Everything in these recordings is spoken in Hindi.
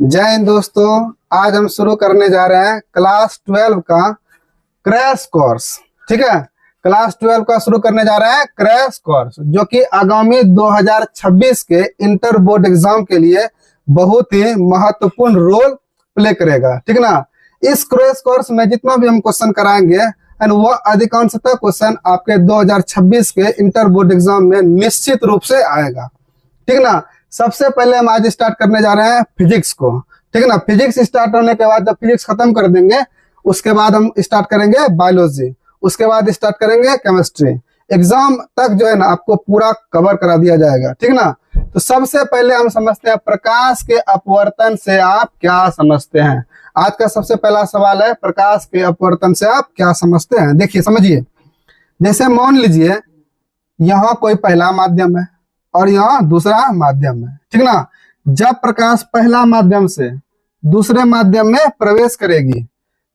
जय हिंद दोस्तों। आज हम शुरू करने जा रहे हैं क्लास 12 का क्रैश कोर्स। ठीक है, क्लास 12 का शुरू करने जा रहे हैं क्रैश कोर्स, जो कि आगामी 2026 के इंटर बोर्ड एग्जाम के लिए बहुत ही महत्वपूर्ण रोल प्ले करेगा। ठीक है ना। इस क्रैश कोर्स में जितना भी हम क्वेश्चन कराएंगे एंड वो अधिकांशतः क्वेश्चन आपके 2026 के इंटर बोर्ड एग्जाम में निश्चित रूप से आएगा। ठीक है ना। सबसे पहले हम आज स्टार्ट करने जा रहे हैं फिजिक्स को। ठीक है ना। फिजिक्स स्टार्ट होने के बाद जब फिजिक्स खत्म कर देंगे उसके बाद हम स्टार्ट करेंगे बायोलॉजी, उसके बाद स्टार्ट करेंगे केमिस्ट्री। एग्जाम तक जो है ना आपको पूरा कवर करा दिया जाएगा। ठीक ना। तो सबसे पहले हम समझते हैं प्रकाश के अपवर्तन से आप क्या समझते हैं। आज का सबसे पहला सवाल है प्रकाश के अपवर्तन से आप क्या समझते हैं। देखिए समझिए, जैसे मान लीजिए यहाँ कोई पहला माध्यम है और यहाँ दूसरा माध्यम है। ठीक ना। जब प्रकाश पहला माध्यम से दूसरे माध्यम में प्रवेश करेगी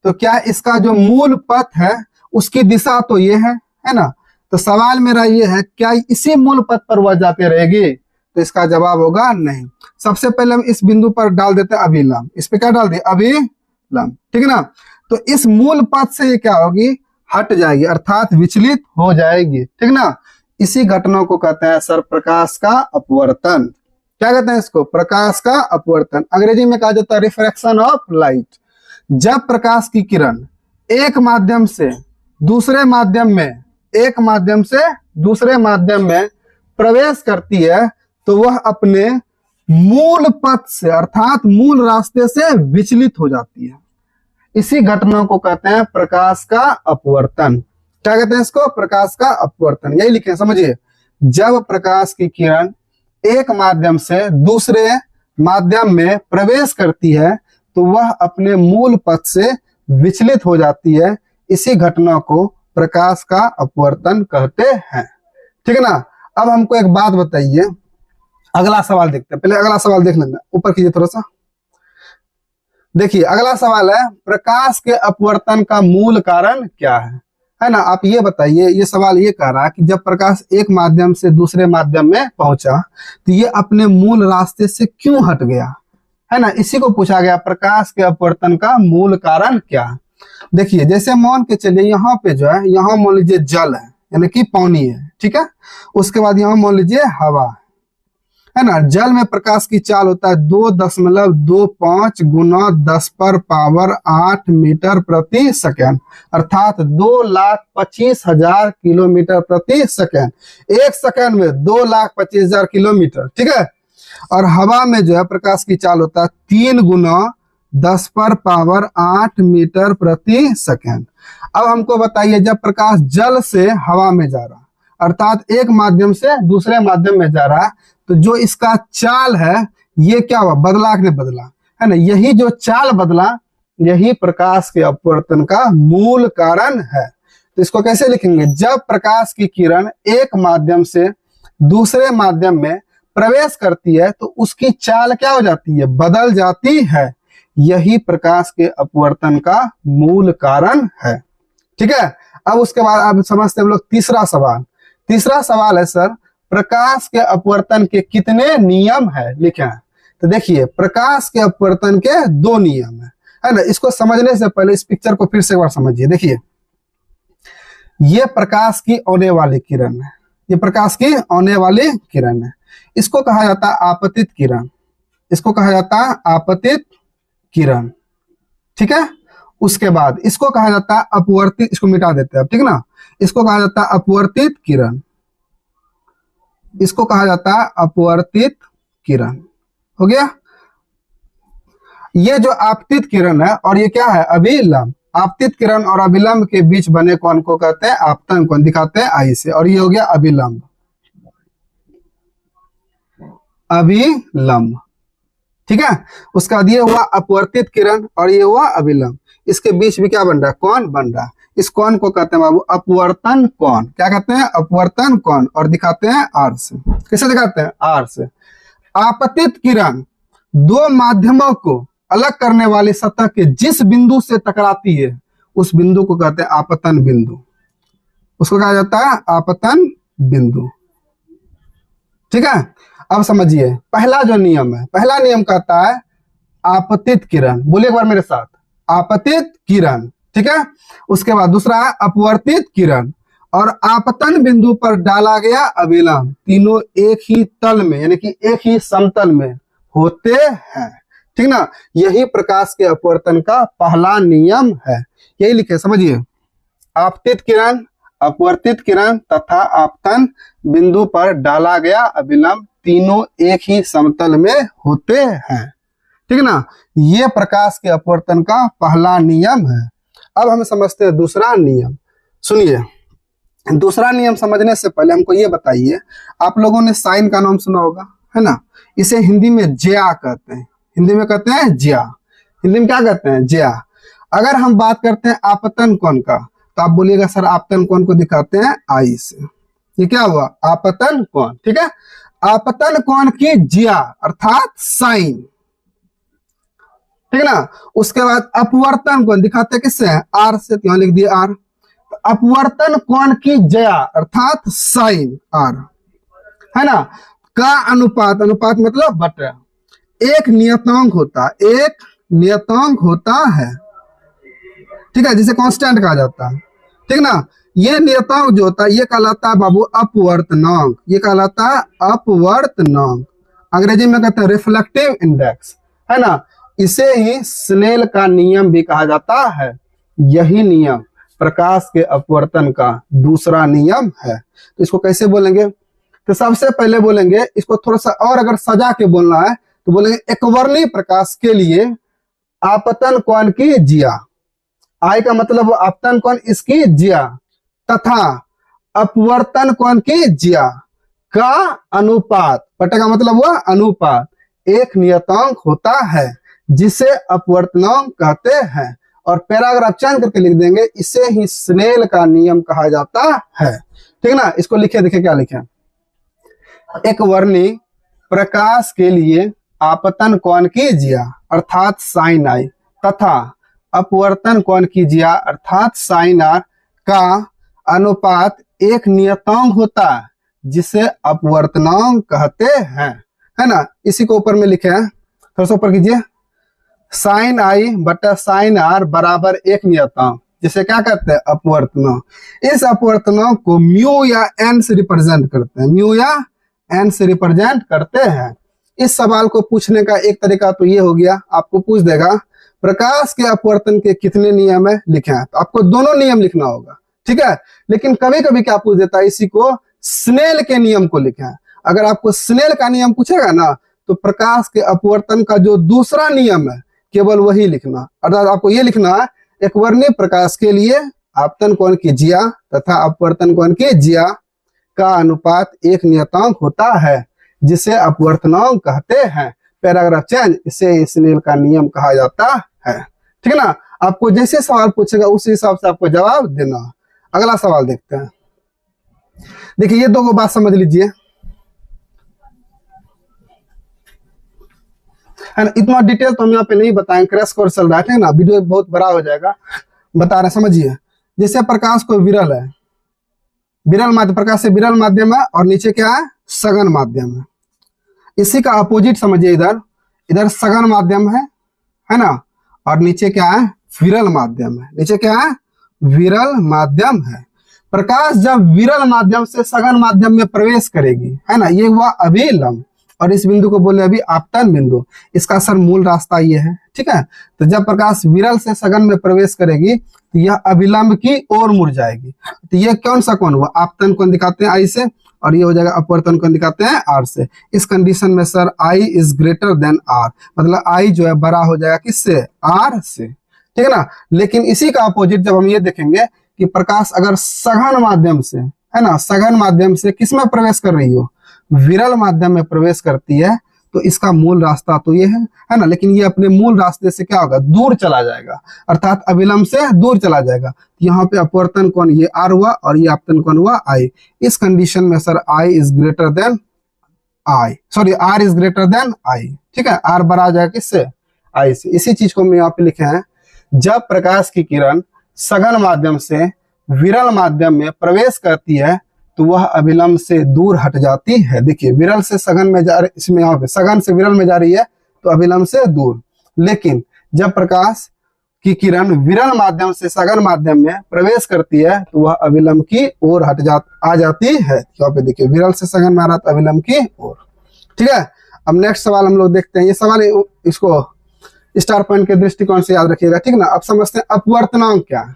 तो क्या इसका जो मूल पथ है उसकी दिशा तो ये है ना। तो सवाल मेरा ये है, क्या इसी मूल पथ पर वह जाती रहेगी? तो इसका जवाब होगा नहीं। सबसे पहले हम इस बिंदु पर डाल देते हैं अभिलंब। इस पे क्या डाल दिए? अभिलंब। ठीक है ना। तो इस मूल पथ से ये क्या होगी? हट जाएगी, अर्थात विचलित हो जाएगी। ठीक ना। इसी घटना को कहते हैं सर प्रकाश का अपवर्तन। क्या कहते हैं इसको? प्रकाश का अपवर्तन। अंग्रेजी में कहा जाता है रिफ्रैक्शन ऑफ लाइट। जब प्रकाश की किरण एक माध्यम से दूसरे माध्यम में प्रवेश करती है तो वह अपने मूल पथ से अर्थात मूल रास्ते से विचलित हो जाती है। इसी घटना को कहते हैं प्रकाश का अपवर्तन। क्या कहते हैं इसको? प्रकाश का अपवर्तन। यही लिखे, समझिए। जब प्रकाश की किरण एक माध्यम से दूसरे माध्यम में प्रवेश करती है तो वह अपने मूल पथ से विचलित हो जाती है। इसी घटना को प्रकाश का अपवर्तन कहते हैं। ठीक है ना। अब हमको एक बात बताइए, अगला सवाल देखते हैं। पहले अगला सवाल देख लेना, ऊपर कीजिए थोड़ा सा। देखिए अगला सवाल है प्रकाश के अपवर्तन का मूल कारण क्या है ना। आप ये बताइए, ये सवाल ये कह रहा है कि जब प्रकाश एक माध्यम से दूसरे माध्यम में पहुंचा तो ये अपने मूल रास्ते से क्यों हट गया, है ना। इसी को पूछा गया प्रकाश के अपवर्तन का मूल कारण क्या। देखिए जैसे मान के चलिए यहाँ पे जो है, यहाँ मान लीजिए जल है यानी कि पानी है। ठीक है। उसके बाद यहाँ मान लीजिए हवा है ना। जल में प्रकाश की चाल होता है 2.25 गुना 10⁻8 मीटर प्रति सेकेंड, अर्थात 2,25,000 किलोमीटर प्रति सेकेंड। एक सेकेंड में 2,25,000 किलोमीटर। ठीक है। और हवा में जो है प्रकाश की चाल होता है 3 गुना 10⁻8 मीटर प्रति सेकेंड। अब हमको बताइए, जब प्रकाश जल से हवा में जा रहा अर्थात एक माध्यम से दूसरे माध्यम में जा रहा तो जो इसका चाल है ये क्या हुआ? बदला कि नहीं बदला, है ना। यही जो चाल बदला यही प्रकाश के अपवर्तन का मूल कारण है। तो इसको कैसे लिखेंगे? जब प्रकाश की किरण एक माध्यम से दूसरे माध्यम में प्रवेश करती है तो उसकी चाल क्या हो जाती है? बदल जाती है। यही प्रकाश के अपवर्तन का मूल कारण है। ठीक है। अब उसके बाद आप समझते हैं हम लोग तीसरा सवाल। तीसरा सवाल है सर प्रकाश के अपवर्तन के कितने नियम है लिखे हैं। तो देखिए प्रकाश के अपवर्तन के 2 नियम है ना। इसको समझने से पहले इस पिक्चर को फिर से एक बार समझिए। देखिए ये प्रकाश की आने वाली किरण है, ये प्रकाश की आने वाली किरण है। इसको कहा जाता है आपतित किरण, इसको कहा जाता है आपतित किरण। ठीक है। उसके बाद इसको कहा जाता है अपवर्तित, इसको मिटा देते हैं। ठीक ना। इसको कहा जाता है अपवर्तित किरण, इसको कहा जाता है अपवर्तित किरण। हो गया। ये जो आपतित किरण है और ये क्या है? अभिलंब। आपतित किरण और अभिलंब के बीच बने कोण को कहते हैं आपतन कोण, दिखाते हैं आई से। और ये हो गया अभिलंब, अभिलंब। ठीक है। उसका बाद ये हुआ अपवर्तित किरण और ये हुआ अभिलंब। इसके बीच में क्या बन रहा है? कोण बन रहा है। इस कोण को कहते हैं बाबू अपवर्तन कोण। क्या कहते हैं? अपवर्तन कोण। और दिखाते हैं आर से। कैसे दिखाते हैं? आर से। आपतित किरण दो माध्यमों को अलग करने वाली सतह के जिस बिंदु से टकराती है उस बिंदु को कहते हैं आपतन बिंदु, उसको कहा जाता है आपतन बिंदु। ठीक है। अब समझिए पहला जो नियम है, पहला नियम कहता है आपतित किरण, बोलिए एक बार मेरे साथ, आपतित किरण, ठीक है। उसके बाद दूसरा है अपवर्तित किरण, और आपतन बिंदु पर डाला गया अभिलंब, तीनों एक ही तल में यानी कि एक ही समतल में होते हैं, ठीक ना। यही प्रकाश के अपवर्तन का पहला नियम है, यही लिखे समझिए, आपतित किरण, अपवर्तित किरण तथा आपतन बिंदु पर डाला गया अभिलंब तीनों एक ही समतल में होते हैं, ठीक है ना। ये प्रकाश के अपवर्तन का पहला नियम है। अब हम समझते हैं दूसरा नियम। सुनिए, दूसरा नियम समझने से पहले हमको ये बताइए, आप लोगों ने साइन का नाम सुना होगा, है ना। इसे हिंदी में ज्या कहते हैं, हिंदी में कहते हैं ज्या, हिंदी में क्या कहते हैं, ज्या। अगर हम बात करते हैं आपतन कोण का, तो आप बोलिएगा सर आपतन कोण को दिखाते हैं आई से, ये क्या हुआ, आपतन कोण, ठीक है। आपतन कोण की ज्या अर्थात साइन, ठीक है ना। उसके बाद अपवर्तन कोण दिखाते किससे, आर से, तो यहां लिख दिए आर। अपवर्तन कोण की ज्या अर्थात साइन आर, है ना। का अनुपात, अनुपात मतलब बटा, एक नियतांक होता, एक नियतांक होता है, ठीक है, जिसे कांस्टेंट कहा जाता है, ठीक ना। ये नियतांक जो होता है ये कहलाता है बाबू अपवर्तनांक, ये कहलाता है अपवर्तनांक, अंग्रेजी में कहते हैं रिफ्लेक्टिव इंडेक्स, है ना। इसे ही स्नेल का नियम भी कहा जाता है। यही नियम प्रकाश के अपवर्तन का दूसरा नियम है। तो इसको कैसे बोलेंगे, तो सबसे पहले बोलेंगे इसको थोड़ा सा और अगर सजा के बोलना है तो बोलेंगे एकवर्णी प्रकाश के लिए आपतन कोण की ज्या, आई का मतलब आपतन कोण इसकी ज्या, तथा अपवर्तन कोण की ज्या का अनुपात, बटे का मतलब हुआ अनुपात, एक नियतांक होता है जिसे अपवर्तनांक कहते हैं। और पैराग्राफ चेंज करके लिख देंगे, इसे ही स्नेल का नियम कहा जाता है, ठीक ना। इसको लिखे, देखिए क्या लिखे, एक वर्णी प्रकाश के लिए आपतन कोण की ज्या अर्थात साइन आई तथा अपवर्तन कोण की ज्या अर्थात साइन आर का अनुपात एक नियतांक होता है जिसे अपवर्तनांक कहते हैं, है ना। इसी को ऊपर में लिखे हैं, थोड़ा सा ऊपर कीजिए, साइन आई बटा साइन आर बराबर एक नियतांक, जिसे क्या कहते हैं, अपवर्तनांक। इस अपवर्तनांक को म्यू या एन से रिप्रेजेंट करते हैं, म्यू या एन से रिप्रेजेंट करते हैं। इस सवाल को पूछने का एक तरीका तो ये हो गया, आपको पूछ देगा प्रकाश के अपवर्तन के कितने नियम है, लिखे हैं, तो आपको दोनों नियम लिखना होगा, ठीक है। लेकिन कभी कभी क्या पूछ देता है, इसी को स्नेल के नियम को लिखे हैं। अगर आपको स्नेल का नियम पूछेगा ना, तो प्रकाश के अपवर्तन का जो दूसरा नियम है केवल वही लिखना, अर्थात आपको ये लिखना है, एकवर्णी प्रकाश के लिए आपतन कोण की ज्या तथा अपवर्तन कोण की ज्या का अनुपात एक नियतांक होता है जिसे अपवर्तनांक कहते हैं। पैराग्राफ चेंज, इसे स्नेल का नियम कहा जाता है, ठीक है ना। आपको जैसे सवाल पूछेगा उसी हिसाब से आपको जवाब देना। अगला सवाल देखते हैं, देखिए ये दो बात समझ लीजिए, है ना। इतना डिटेल तो हम यहाँ पे नहीं बताएंगे, क्रैश कोर्स चल रहा है ना, वीडियो बहुत बड़ा हो जाएगा, बता रहे समझिए। जैसे प्रकाश को विरल है, विरल माध्यम, प्रकाश से विरल माध्यम है और नीचे क्या है, सघन माध्यम है। इसी का अपोजिट समझिए, इधर इधर सघन माध्यम है ना, और नीचे क्या है, विरल माध्यम है, नीचे क्या है, विरल माध्यम है। प्रकाश जब विरल माध्यम से सघन माध्यम में प्रवेश करेगी, है ना, ये हुआ अभिलंब, और इस बिंदु को बोले अभी आपतन बिंदु। इसका सर मूल रास्ता ये है, ठीक है। तो जब प्रकाश विरल से सघन में प्रवेश करेगी तो यह अभिलंब की ओर मुड़ जाएगी। तो ये कौन सा कोण हुआ, आपतन कोण दिखाते हैं आई से, और ये हो जाएगा अपवर्तन कोण दिखाते हैं आर से। इस कंडीशन में sir I is greater than R, मतलब आई जो है बड़ा हो जाएगा किससे, आर से, ठीक है ना। लेकिन इसी का अपोजिट जब हम ये देखेंगे कि प्रकाश अगर सघन माध्यम से, है ना, सघन माध्यम से किसमें प्रवेश कर रही हो, विरल माध्यम में प्रवेश करती है, तो इसका मूल रास्ता तो ये है ना। लेकिन ये अपने मूल रास्ते से क्या होगा, दूर चला जाएगा, अर्थात अभिलंब से दूर चला जाएगा। यहाँ पे अपवर्तन कोण ये आर हुआ और ये आपतन कोण हुआ आई। इस कंडीशन में sir I is greater than I, sorry R is greater than I, ठीक है। आर बड़ा जाएगा किससे, आई से। इसी चीज को हम यहाँ पे लिखे हैं, जब प्रकाश की किरण सघन माध्यम से विरल माध्यम में प्रवेश करती है तो वह अभिलंब से दूर हट जाती है। देखिए विरल से सघन में जा रही, इसमें यहाँ पे सघन से विरल में जा रही है तो अभिलंब से दूर, लेकिन जब प्रकाश की किरण विरल माध्यम से सघन माध्यम में प्रवेश करती है तो वह अविलंब की ओर आ जाती है। यहाँ पे देखिए विरल से सघन में आ रहा था अविलंब की ओर। ठीक है, अब नेक्स्ट सवाल हम लोग देखते हैं। ये सवाल इसको स्टार पॉइंट के दृष्टिकोण से याद रखिएगा, ठीक ना। अब समझते हैं अपवर्तनांक क्या है।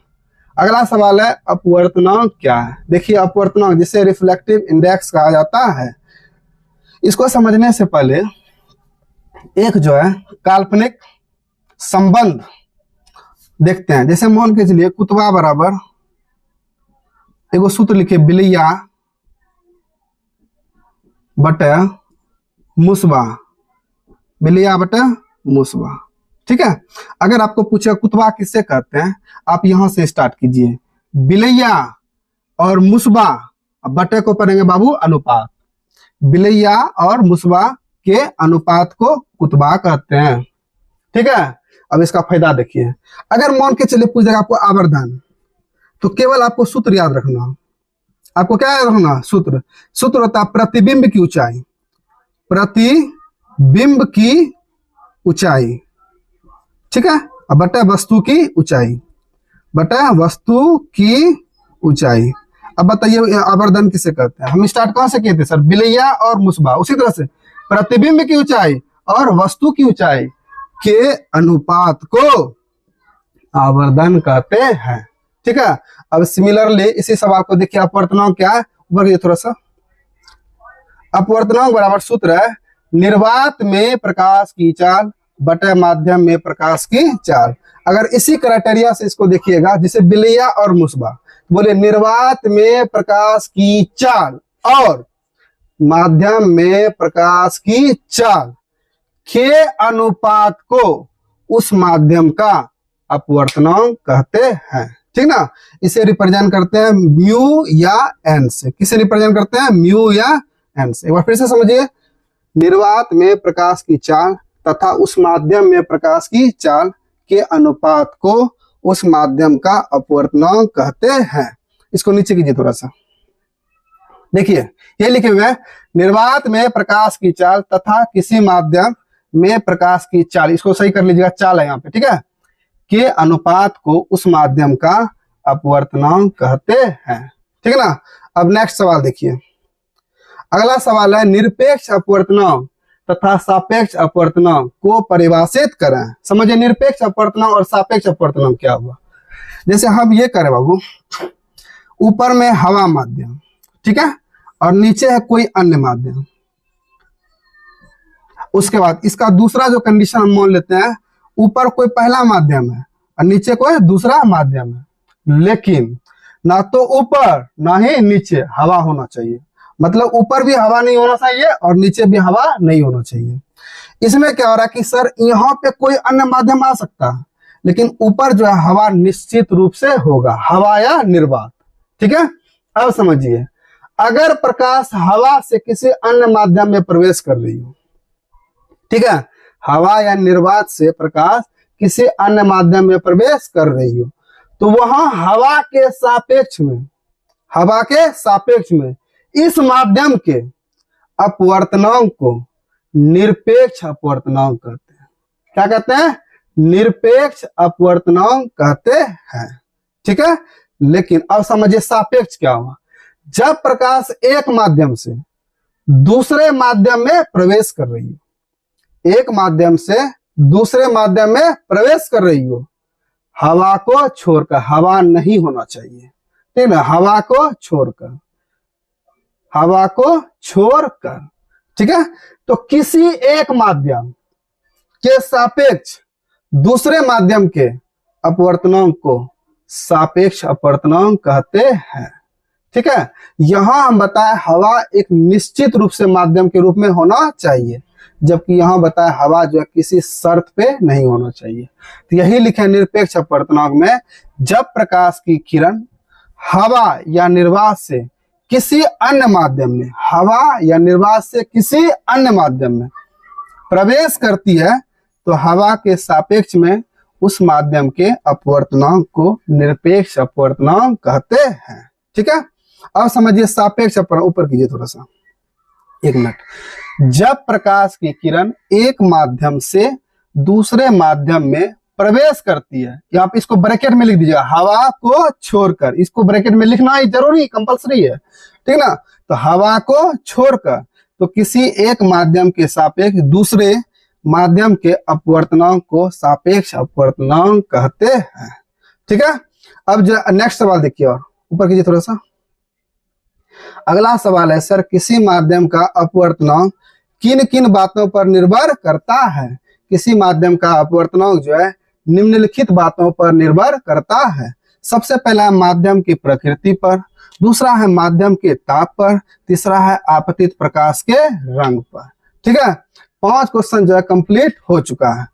अगला सवाल है अपवर्तनांक क्या है। देखिए अपवर्तनांक जिसे रिफ्लेक्टिव इंडेक्स कहा जाता है, इसको समझने से पहले एक जो है काल्पनिक संबंध देखते हैं। जैसे मान के चलिए कुतबा बराबर एगो सूत्र लिखे बिलैया बटे मुसबा, बिलैया बटे मुसबा। ठीक है, अगर आपको पूछे कुतबा किससे कहते हैं, आप यहां से स्टार्ट कीजिए। बिलैया और मुसबा, अब बटे को पढ़ेंगे बाबू अनुपात, बिलैया और मुसबा के अनुपात को कुतबा कहते हैं। ठीक है, अब इसका फायदा देखिए। अगर मान के चलिए पूछेगा आपको आवर्धन, तो केवल आपको सूत्र याद रखना। आपको क्या याद रखना? सूत्र होता है प्रतिबिंब की ऊंचाई, प्रतिबिंब की ऊंचाई। ठीक है, अब बटा वस्तु की ऊंचाई, बटा वस्तु की ऊंचाई। अब बताइए आवर्धन किसे कहते हैं? हम स्टार्ट कहां से किए थे सर? बिलैया और मुसबा। उसी तरह से प्रतिबिंब की ऊंचाई और वस्तु की ऊंचाई के अनुपात को आवर्धन कहते हैं। ठीक है, अब सिमिलरली इसी सवाल को देखिए अपवर्तनांक क्या है, ऊपर थोड़ा सा। अपवर्तनांक बराबर सूत्र है निर्वात में प्रकाश की चाल बटे माध्यम में प्रकाश की चाल। अगर इसी क्राइटेरिया से इसको देखिएगा, जैसे बिलैया और मुसबा, बोले निर्वात में प्रकाश की चाल और माध्यम में प्रकाश की चाल के अनुपात को उस माध्यम का अपवर्तनांक कहते हैं। ठीक ना, इसे रिप्रेजेंट करते हैं म्यू या एन से। किसे रिप्रेजेंट करते हैं? म्यू या एन से। एक बार फिर से समझिए, निर्वात में प्रकाश की चाल तथा उस माध्यम में प्रकाश की चाल के अनुपात को उस माध्यम का अपवर्तनांक कहते हैं। इसको नीचे कीजिए थोड़ा सा, देखिए ये लिखे हुए हैं निर्वात में प्रकाश की चाल तथा किसी माध्यम में प्रकाश की चाल, इसको सही कर लीजिएगा, चाल है यहाँ पे, ठीक है, के अनुपात को उस माध्यम का अपवर्तनांक कहते हैं। ठीक है ना। अब नेक्स्ट सवाल देखिए, अगला सवाल है निरपेक्ष अपवर्तनांक तथा सापेक्ष अपवर्तनांक को परिभाषित करें। समझिए निरपेक्ष अपवर्तनांक और सापेक्ष अपवर्तनांक क्या हुआ। जैसे हम ये करें बाबू, ऊपर में हवा माध्यम, ठीक है, और नीचे है कोई अन्य माध्यम। उसके बाद इसका दूसरा जो कंडीशन हम मान लेते हैं, ऊपर कोई पहला माध्यम है और नीचे कोई दूसरा माध्यम है, लेकिन ना तो ऊपर ना ही नीचे हवा होना चाहिए। मतलब ऊपर भी हवा नहीं होना चाहिए और नीचे भी हवा नहीं होना चाहिए। इसमें क्या हो रहा है कि सर यहाँ पे कोई अन्य माध्यम आ सकता है, लेकिन ऊपर जो है हवा निश्चित रूप से होगा, हवा या निर्वात। ठीक है, अब समझिए, अगर प्रकाश हवा से किसी अन्य माध्यम में प्रवेश कर रही हो, ठीक है, हवा या निर्वात से प्रकाश किसी अन्य माध्यम में प्रवेश कर रही हो, तो वहां हवा के सापेक्ष में इस माध्यम के अपवर्तनांक को निरपेक्ष अपवर्तनांक कहते हैं। क्या कहते हैं? निरपेक्ष अपवर्तनांक कहते हैं। ठीक है, लेकिन अब समझिए सापेक्ष क्या हुआ। जब प्रकाश एक माध्यम से दूसरे माध्यम में प्रवेश कर रही हो, एक माध्यम से दूसरे माध्यम में प्रवेश कर रही हो, हवा को छोड़कर, हवा नहीं होना चाहिए, ठीक है, हवा को छोड़कर, ठीक है, तो किसी एक माध्यम के सापेक्ष दूसरे माध्यम के अपवर्तनांक को सापेक्ष अपवर्तनांक कहते हैं। ठीक है, यहां हम बताए हवा एक निश्चित रूप से माध्यम के रूप में होना चाहिए, जबकि यहां बताया हवा जो है किसी शर्त पे नहीं होना चाहिए। तो यही लिखे निरपेक्ष अपवर्तनांक में, जब प्रकाश की किरण हवा या निर्वात से किसी अन्य माध्यम में, हवा या निर्वात से किसी अन्य माध्यम में प्रवेश करती है, तो हवा के सापेक्ष में उस माध्यम के अपवर्तनांक को निरपेक्ष अपवर्तनांक कहते हैं। ठीक है, अब समझिए सापेक्ष अपवर्तनांक, ऊपर कीजिए थोड़ा सा, एक मिनट। जब प्रकाश की किरण एक माध्यम से दूसरे माध्यम में प्रवेश करती है, या आप इसको ब्रैकेट में लिख दीजिएगा, हवा को छोड़कर। इसको ब्रैकेट में लिखना ही जरूरी कंपलसरी है, ठीक ना। तो हवा को छोड़कर, तो किसी एक माध्यम के सापेक्ष दूसरे माध्यम के अपवर्तनांक को सापेक्ष अपवर्तनांक कहते हैं, ठीक है। अब जो नेक्स्ट सवाल देखिए, और ऊपर कीजिए थोड़ा सा। अगला सवाल है, सर किसी माध्यम का अपवर्तनांक किन किन बातों पर निर्भर करता है। किसी माध्यम का अपवर्तनांक जो है निम्नलिखित बातों पर निर्भर करता है। सबसे पहला माध्यम की प्रकृति पर, दूसरा है माध्यम के ताप पर, तीसरा है आपतित प्रकाश के रंग पर, ठीक है। 5 क्वेश्चन जो है कंप्लीट हो चुका है।